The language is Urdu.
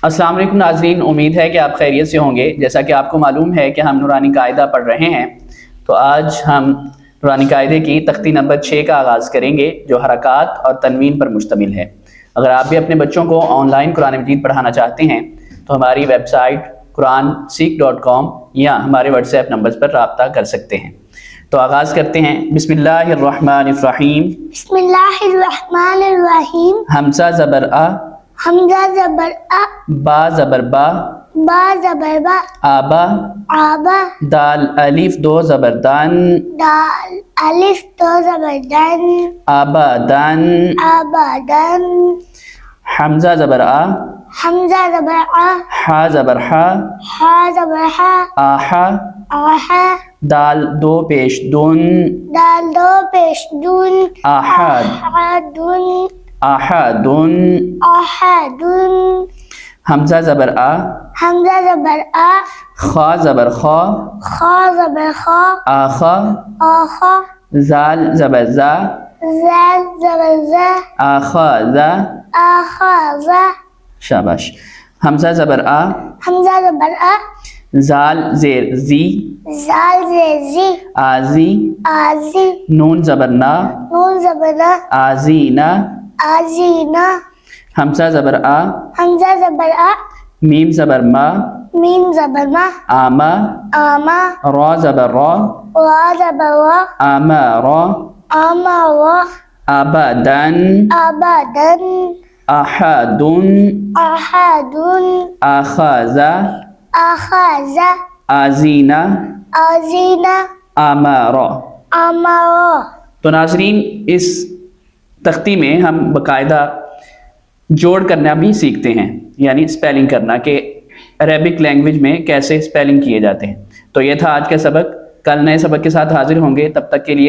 السلام علیکم ناظرین، امید ہے کہ آپ خیریت سے ہوں گے۔ جیسا کہ آپ کو معلوم ہے کہ ہم نورانی قاعدہ پڑھ رہے ہیں، تو آج ہم نورانی قاعدے کی تختی نمبر 6 کا آغاز کریں گے، جو حرکات اور تنوین پر مشتمل ہے۔ اگر آپ بھی اپنے بچوں کو آن لائن قرآن مجید پڑھانا چاہتے ہیں تو ہماری ویب سائٹ quranseek.com یا ہمارے واٹس ایپ نمبرز پر رابطہ کر سکتے ہیں۔ تو آغاز کرتے ہیں۔ بسم اللہ الرحمن الرحیم۔ بسم اللہ الرحمن الرحیم۔ حمزہ زبر آ، حمزہ زبر آ، با زبر با، با زبر با، آبا، آبا، دال الف دو زبر دان، دال الف دو زبر دن، آبادان، آبادن، حمزہ زبر آ، حمزہ زبر آ، حا زبر حا، حا زبر حا، آحا، آحا، دال دو پیش دون، دال دو پیش دون، آحاد، آحادن، آحادن، آحادن، حمزہ زبر آ، حمزہ زبر آ، خا زبر خا، خا زبر خا، آخا، آخا، زال زبر زا، زال زبر زا، آخا زا، آخا زا، شاباش۔ حمزہ زبر آ، حمزہ زبر آ، زال زیر زی، زال زیر زی، آزی، آزی، نون زبر نا، نون زبر نا، آزینا، آزینا، حمزہ زبر آ، حمزہ زبر آ، میم زبر ما، میم زبر ما، آما، آما، را زبر را، را زبر را، آما را، آما را، آبادن، آبادن، آحادن، آحادن، آخازا، آخازا، آزینا، آزینا، آمارا۔ آمارا۔ تو ناظرین، اس تختی میں ہم باقاعدہ جوڑ کرنا بھی سیکھتے ہیں، یعنی اسپیلنگ کرنا کہ عربک لینگویج میں کیسے اسپیلنگ کیے جاتے ہیں۔ تو یہ تھا آج کا سبق۔ کل نئے سبق کے ساتھ حاضر ہوں گے، تب تک کے لیے